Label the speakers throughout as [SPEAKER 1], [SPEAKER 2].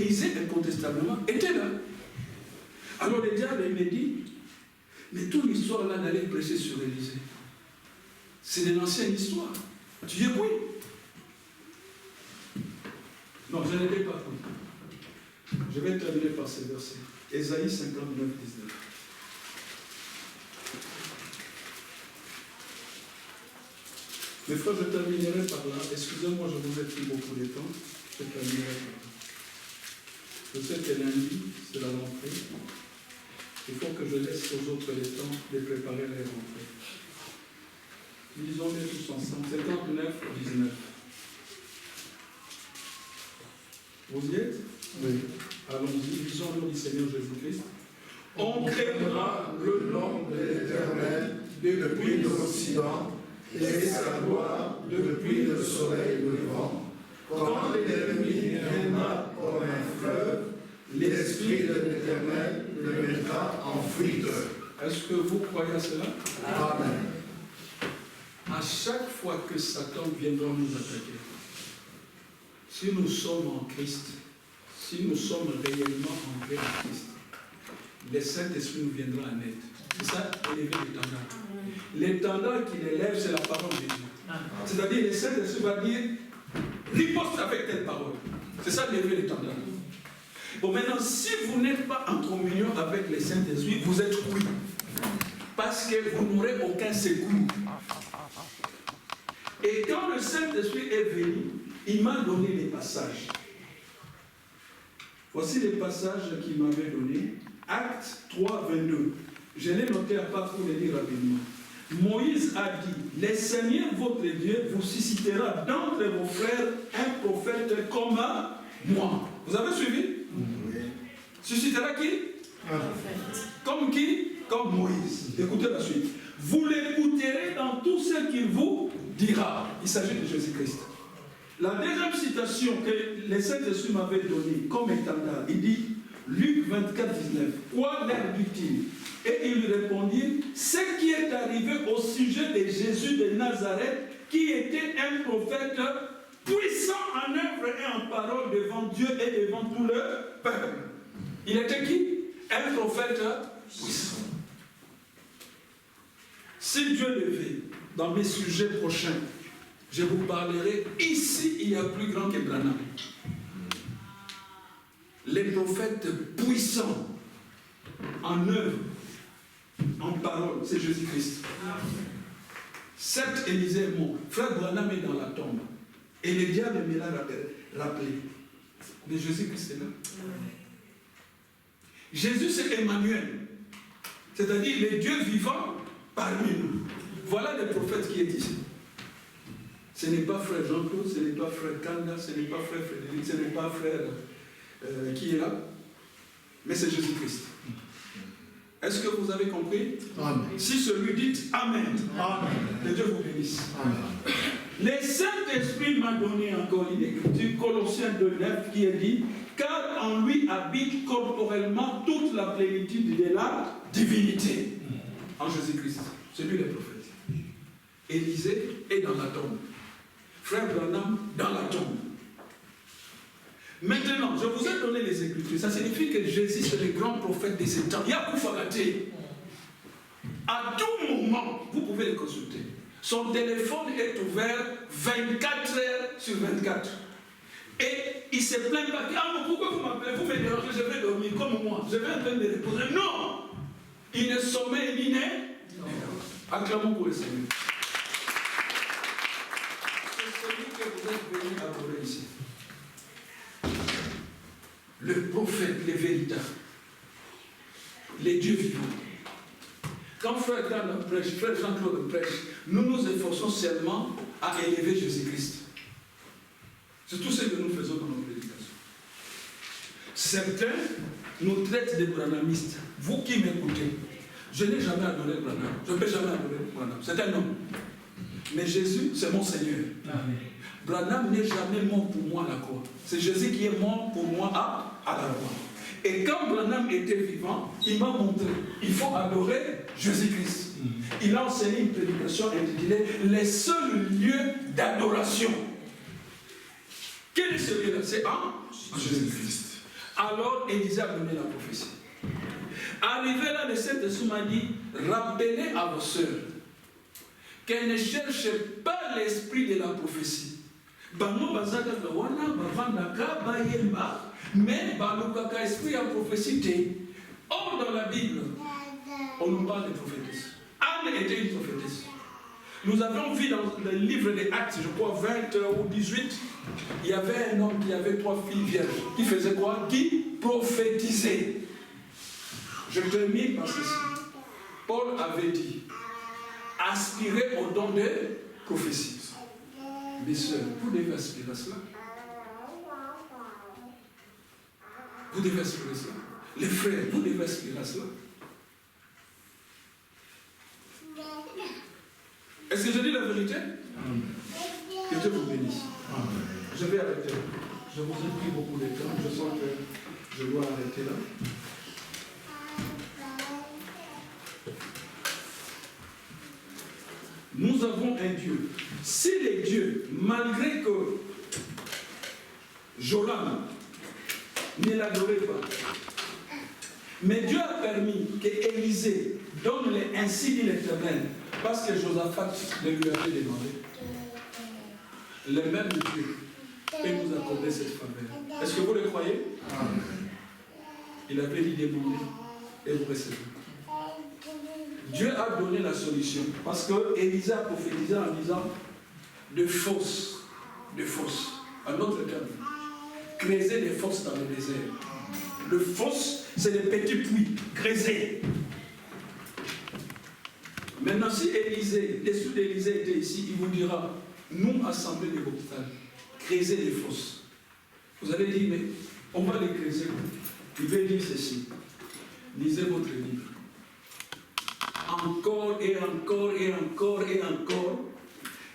[SPEAKER 1] Élisée, incontestablement, était là. Alors le diable, il me dit, mais toute l'histoire là d'aller prêcher sur Élisée, c'est de l'ancienne histoire. Tu dis oui. Non, je n'étais pas oui. Je vais terminer par ce verset. Ésaïe 59, 19. Mes frères, je terminerai par là. Excusez-moi, je vous ai pris beaucoup de temps. Je terminerai par là. Je sais que lundi, c'est la rentrée. Il faut que je laisse aux autres le temps de préparer les rentrées. Lisons-les tous ensemble. 59, 19. Vous y êtes? Oui. Allons-y. Lisons le nom du Seigneur Jésus-Christ. On créera le nom de l'Éternel depuis l'Occident et sa gloire depuis le soleil levant. Quand l'ennemi viendra comme un fleuve, l'Esprit de l'Éternel le mettra en fuite. Est-ce que vous croyez à cela? Amen. À chaque fois que Satan viendra nous attaquer, si nous sommes en Christ, si nous sommes réellement en Christ, le Saint-Esprit nous viendra en aide. C'est ça, élever l'étendard. L'étendard qu'il élève, c'est la parole de Dieu. C'est-à-dire, le Saint-Esprit va dire, riposte avec telle parole. C'est ça, élever l'étendard. Bon, maintenant, si vous n'êtes pas en communion avec le Saint-Esprit, vous êtes oui. Parce que vous n'aurez aucun secours. Et quand le Saint-Esprit est venu, il m'a donné les passages. Voici les passages qu'il m'avait donnés. Acte 3, 22. Je l'ai noté à part pour les lire rapidement. Moïse a dit, le Seigneur votre Dieu vous suscitera d'entre vos frères un prophète comme moi. Vous avez suivi? Oui. Suscitera qui? Un prophète. Comme qui? Comme Moïse. Écoutez la suite. Vous l'écouterez dans tout ce qu'il vous dira. Il s'agit de Jésus-Christ. La deuxième citation que le Saint-Esprit m'avait donnée comme étendard, il dit, Luc 24, 19. Quoi leur dit-il? Et il lui répondit, ce qui est arrivé au sujet de Jésus de Nazareth, qui était un prophète puissant en œuvre et en parole devant Dieu et devant tout le peuple. Il était qui? Un prophète puissant. Si Dieu le veut, dans mes sujets prochains, je vous parlerai, ici il y a plus grand que Branham. Les prophètes puissants en œuvre, en parole, c'est Jésus-Christ. Certes, Élisée est mort. Frère Branham est dans la tombe. Et le diable me l'a rappelé. Mais Jésus-Christ est là. Jésus, c'est Emmanuel. C'est-à-dire le Dieu vivant parmi nous. Voilà le prophète qui est ici. Ce n'est pas frère Jean-Claude, ce n'est pas frère Kanda, ce n'est pas frère Frédéric, ce n'est pas frère qui est là. Mais c'est Jésus-Christ. Est-ce que vous avez compris? Amen. Si celui dit Amen, Amen. Que Dieu vous bénisse. Amen. Le Saint-Esprit m'a donné encore une écriture, Colossiens 2,9, qui est dit, car en lui habite corporellement toute la plénitude de la divinité. En Jésus-Christ. C'est lui le prophète. Élisée est dans la tombe. Frère Branham dans la tombe. Maintenant, je vous ai donné les Écritures. Ça signifie que Jésus, c'est le grand prophète de ces temps. Il y a Koufagaté. À tout moment, vous pouvez le consulter. Son téléphone est ouvert 24 heures sur 24. Et il ne se plaint pas. Ah, mais pourquoi vous m'appelez? Vous me dérangez, je vais dormir comme moi. Je vais en train de reposer. Non! Il ne sommeille ni n'est. Acclamons pour le Seigneur. C'est celui que vous êtes venu adorer ici. Le prophète, le véritable, les dieux vivants. Quand frère Jean prêche, frère Jean-Claude prêche, nous nous efforçons seulement à élever Jésus-Christ. C'est tout ce que nous faisons dans nos prédications. Certains nous traitent de branhamistes. Vous qui m'écoutez, je n'ai jamais adoré Branham. Je ne peux jamais adorer Branham. C'est un homme. Mais Jésus, c'est mon Seigneur. Amen. Branham n'est jamais mort pour moi à la croix. C'est Jésus qui est mort pour moi à la croix. Et quand Branham était vivant, il m'a montré, il faut adorer Jésus-Christ. Il a enseigné une prédication intitulée « Les seuls lieux d'adoration ». Quel est ce lieu-là? C'est en Jésus-Christ. Alors Élisée a donné la prophétie. Arrivé là, le Saint-Esprit m'a dit, rappelez à vos sœurs qu'elles ne cherchent pas l'esprit de la prophétie. Mais l'esprit de la prophétie, or dans la Bible, on nous parle de prophétesse. Anne était une prophétesse. Nous avons vu dans le livre des Actes, je crois 20 ou 18, il y avait un homme qui avait 3 filles vierges. Qui faisait quoi? Qui prophétisait. Je termine par ceci. Paul avait dit, aspirez au don de prophétie. Mes soeurs, vous devez aspirer à cela. Vous devez aspirer à cela. Les frères, vous devez aspirer à cela. Est-ce que je dis la vérité? Que Dieu vous bénisse. Je vais arrêter là. Je vous ai pris beaucoup de temps. Je sens que je dois arrêter là. Nous avons un Dieu. Si les dieux, malgré que Joram ne l'adorait pas, mais Dieu a permis qu'Élisée donne ainsi dit l'Éternel, parce que Josaphat le lui avait demandé. Le même Dieu peut nous accorder cette faveur. Est-ce que vous le croyez? Il avait dit demander et vous recevez. Dieu a donné la solution parce que Élisée a prophétisé en disant de fosses, un autre terme, creuser des fosses dans le désert. Le fosse, c'est des petits puits, creuser. Maintenant, si Élisée, l'esprit d'Élisée était ici, il vous dira, nous, assemblée de l'hôpital, creuser des fosses. Vous allez dire, mais on va les creuser. Il veut dire ceci. Lisez votre livre. Encore et encore et encore et encore,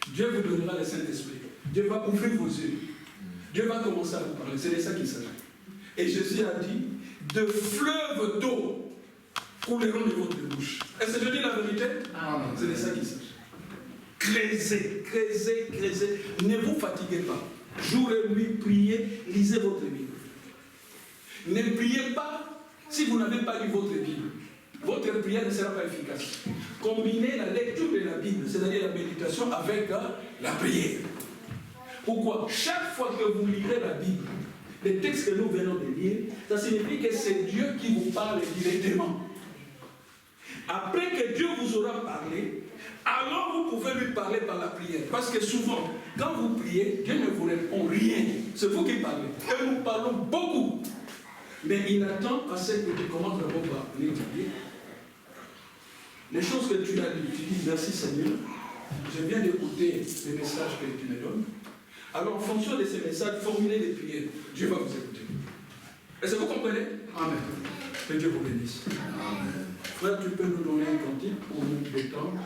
[SPEAKER 1] Dieu vous donnera le Saint-Esprit. Dieu va ouvrir vos yeux. Dieu va commencer à vous parler. C'est de ça qu'il s'agit. Et Jésus a dit, de fleuves d'eau couleront de votre bouche. Est-ce que je dis la vérité? C'est de ça qu'il s'agit. Creusez, creusez, creusez. Ne vous fatiguez pas. Jour et nuit, priez, lisez votre Bible. Ne priez pas si vous n'avez pas lu votre Bible. Votre prière ne sera pas efficace. Combinez la lecture de la Bible, c'est-à-dire la méditation, avec la prière. Pourquoi? Chaque fois que vous lirez la Bible, les textes que nous venons de lire, ça signifie que c'est Dieu qui vous parle directement. Après que Dieu vous aura parlé, alors vous pouvez lui parler par la prière. Parce que souvent, quand vous priez, Dieu ne vous répond rien. C'est vous qui parlez. Et nous parlons beaucoup. Mais il attend à ce que tu commences d'abord par l'étudier. Les choses que tu as dit, tu dis merci Seigneur, je viens d'écouter les messages que tu me donnes. Alors en fonction de ces messages, formulez des prières. Dieu va vous écouter. Est-ce que vous comprenez? Amen. Que Dieu vous bénisse. Amen. Frère, tu peux nous donner un cantique pour nous détendre.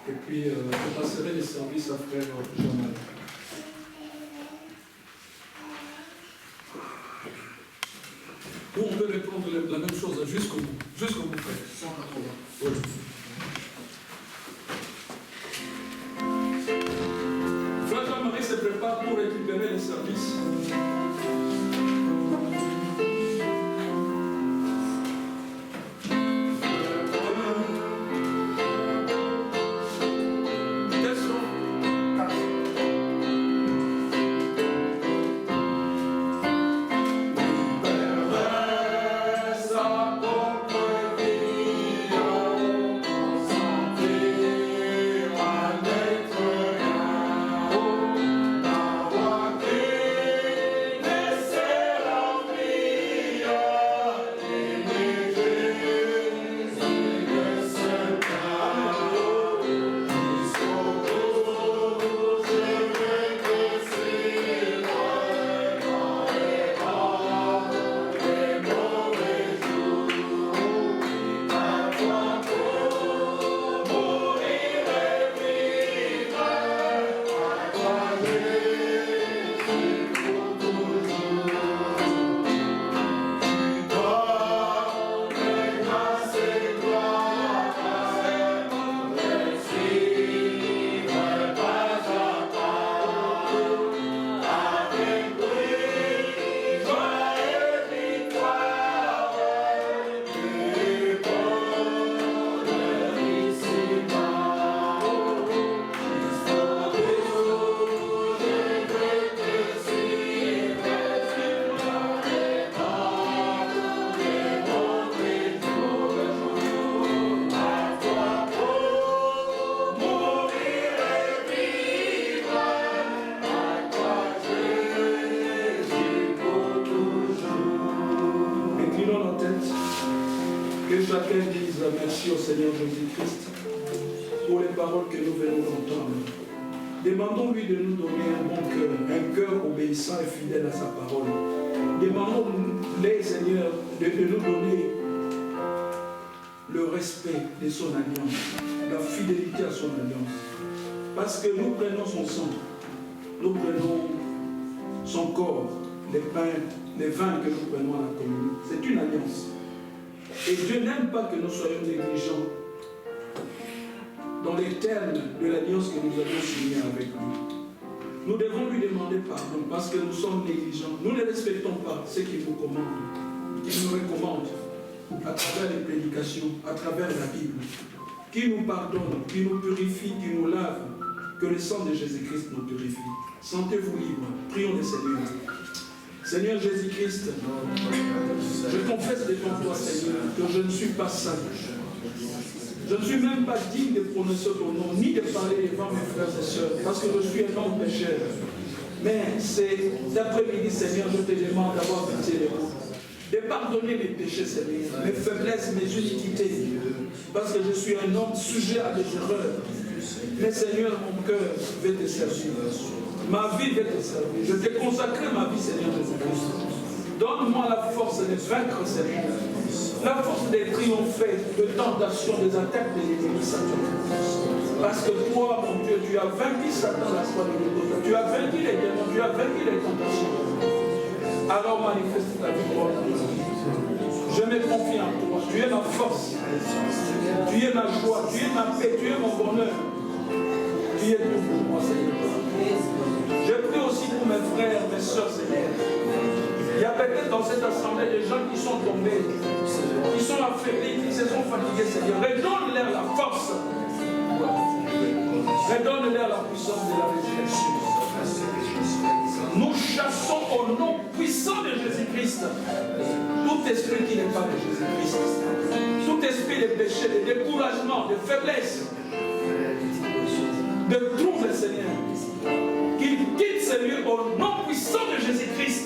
[SPEAKER 1] Et puis je passerai les services à frère Jean-Marie. Ou on peut répondre la même chose jusqu'au bout. Jusqu'au bout, frère. 180. Oui. Frère Jean-Marie se prépare pour récupérer les services. Que chacun dise merci au Seigneur Jésus-Christ pour les paroles que nous venons d'entendre. Demandons-lui de nous donner un bon cœur, un cœur obéissant et fidèle à sa parole. Demandons-les, Seigneur, de nous donner le respect de son alliance, la fidélité à son alliance. Parce que nous prenons son sang, nous prenons son corps, les pains, les vins que nous prenons à la communion. C'est une alliance. Et Dieu n'aime pas que nous soyons négligents dans les termes de l'alliance que nous avons signée avec lui. Nous devons lui demander pardon parce que nous sommes négligents. Nous ne respectons pas ce qu'il nous commande, qu'il nous recommande à travers les prédications, à travers la Bible, qui nous pardonne, qui nous purifie, qui nous lave, que le sang de Jésus-Christ nous purifie. Sentez-vous libre. Prions le Seigneur. Seigneur Jésus-Christ, je confesse devant toi, Seigneur, que je ne suis pas saint. Je ne suis même pas digne de prononcer ton nom, ni de parler devant mes frères et sœurs, parce que je suis un homme pécheur. Mais c'est d'après-midi, Seigneur, je te demande d'avoir pitié de moi, de pardonner mes péchés, Seigneur, mes faiblesses, mes iniquités, parce que je suis un homme sujet à des erreurs. Mais Seigneur, mon cœur veut te servir. Ma vie veut te servir. Je t'ai consacré ma vie, Seigneur Jésus-Christ. Donne-moi la force de vaincre, Seigneur. La force de triompher de tentations, des attaques de l'ennemi Satan. Parce que toi, mon Dieu, tu as vaincu Satan à la croix de Golgotha. Tu as vaincu les démons, tu as vaincu les tentations. Alors manifeste ta victoire. Je me confie en toi. Tu es ma force. Tu es ma joie. Tu es ma paix. Tu es mon bonheur. Tu es tout pour moi, Seigneur. Je prie aussi pour mes frères, mes soeurs, Seigneur. Il y a peut-être dans cette assemblée des gens qui sont tombés, qui sont affaiblis, qui se sont fatigués, Seigneur. Redonne-leur la force. Redonne-leur la puissance de la résurrection. Nous chassons au nom puissant de Jésus-Christ tout esprit qui n'est pas de Jésus-Christ. Tout esprit de péché, de découragement, de faiblesse, de trouble, Seigneur. Qu'il quitte ce lieu au nom puissant de Jésus-Christ.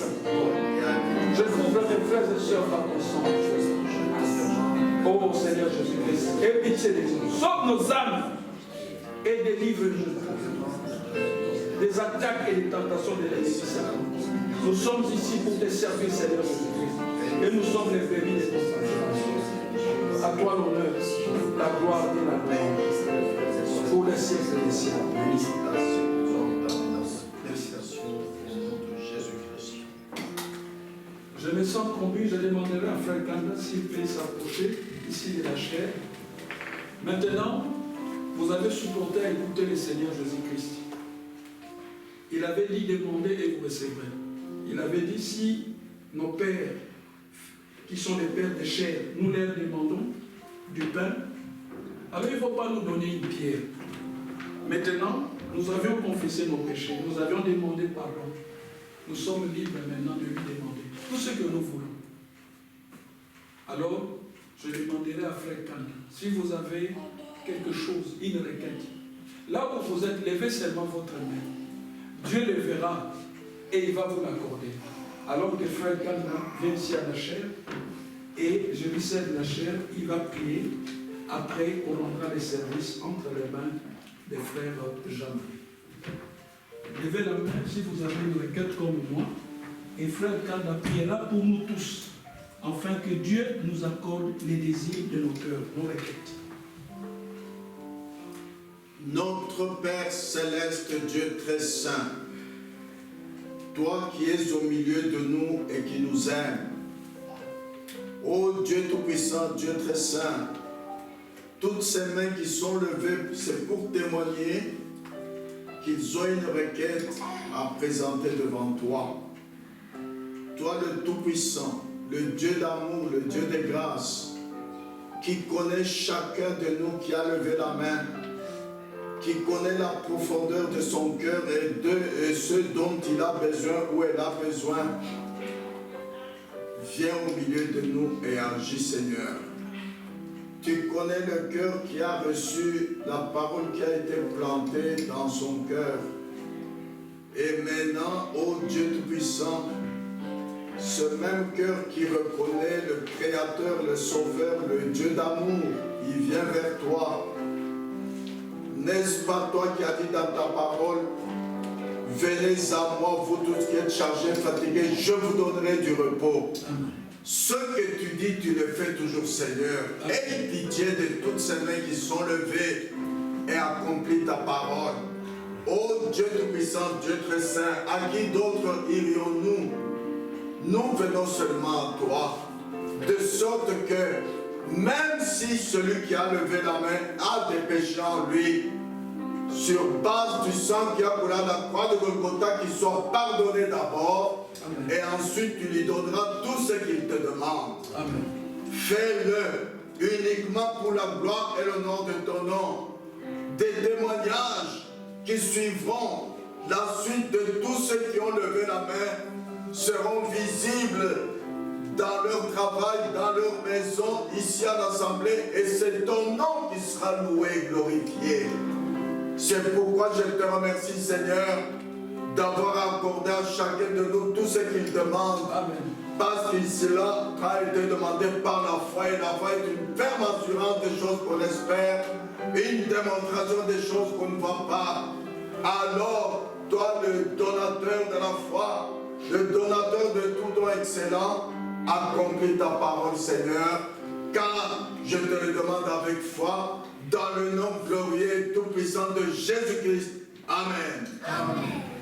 [SPEAKER 1] Je couvre mes frères et sœurs par ton sang. Oh Seigneur Jésus-Christ, aie pitié de nous. Sauve nos âmes et délivre-nous des attaques et des tentations de l'ennemi. Nous sommes ici pour te servir, Seigneur Jésus-Christ. Et nous sommes les bénis de ton Saint. À toi l'honneur, la gloire et la gloire. Pour les siècles des siècles. Je me sens conduit, je demanderai à Frère Kanda s'il peut s'approcher ici de la chair. Maintenant, vous avez supporté à écouter le Seigneur Jésus-Christ. Il avait dit demander et vous recevrez. Il avait dit si nos pères, qui sont les pères de chair, nous leur demandons du pain, alors il ne faut pas nous donner une pierre. Maintenant, nous avions confessé nos péchés, nous avions demandé pardon. Nous sommes libres maintenant de lui demander tout ce que nous voulons. Alors, je demanderai à Frère Kanda, si vous avez quelque chose, une requête, là où vous êtes, levez seulement votre main. Dieu le verra et il va vous l'accorder. Alors que Frère Kanda vient ici à la chair et je lui cède la chair, il va prier. Après, on rendra les services entre les mains des frères Jean-Marie. Levez la main si vous avez une requête comme moi. Et Frère Kanda priera pour nous tous, afin que Dieu nous accorde les désirs de nos cœurs, nos requêtes.
[SPEAKER 2] Notre Père céleste, Dieu très saint, toi qui es au milieu de nous et qui nous aimes, ô Dieu tout-puissant, Dieu très saint, toutes ces mains qui sont levées, c'est pour témoigner qu'ils ont une requête à présenter devant toi. Toi le Tout-Puissant, le Dieu d'amour, le Dieu de grâce, qui connaît chacun de nous qui a levé la main, qui connaît la profondeur de son cœur et ce dont il a besoin ou elle a besoin, viens au milieu de nous et agis, Seigneur. Tu connais le cœur qui a reçu la parole qui a été plantée dans son cœur. Et maintenant, ô Dieu Tout-Puissant, ce même cœur qui reconnaît le Créateur, le Sauveur, le Dieu d'amour, il vient vers toi. N'est-ce pas toi qui as dit dans ta parole, venez à moi, vous tous qui êtes chargés, fatigués, je vous donnerai du repos.
[SPEAKER 1] Amen.
[SPEAKER 2] Ce que tu dis, tu le fais toujours, Seigneur. Aie pitié de toutes ces mains qui sont levées et accomplis ta parole. Ô Dieu Tout-Puissant, Dieu très saint, à qui d'autre irions-nous? Nous venons seulement à toi, de sorte que même si celui qui a levé la main a des péchés en lui, sur base du sang qui a coulé à la croix de Golgotha, qu'il soit pardonné d'abord, et ensuite tu lui donneras tout ce qu'il te demande.
[SPEAKER 1] Amen.
[SPEAKER 2] Fais-le uniquement pour la gloire et l'honneur de ton nom. Des témoignages qui suivront la suite de tous ceux qui ont levé la main seront visibles dans leur travail, dans leur maison, ici à l'Assemblée, et c'est ton nom qui sera loué et glorifié. C'est pourquoi je te remercie, Seigneur, d'avoir accordé à chacun de nous tout ce qu'il demande.
[SPEAKER 1] Amen.
[SPEAKER 2] Parce que cela a été demandé par la foi, et la foi est une ferme assurance des choses qu'on espère, une démonstration des choses qu'on ne voit pas. Alors, toi, le donateur de la foi, le donateur de tout don excellent, accomplis ta parole, Seigneur, car je te le demande avec foi, dans le nom glorieux et tout-puissant de Jésus-Christ. Amen.
[SPEAKER 3] Amen.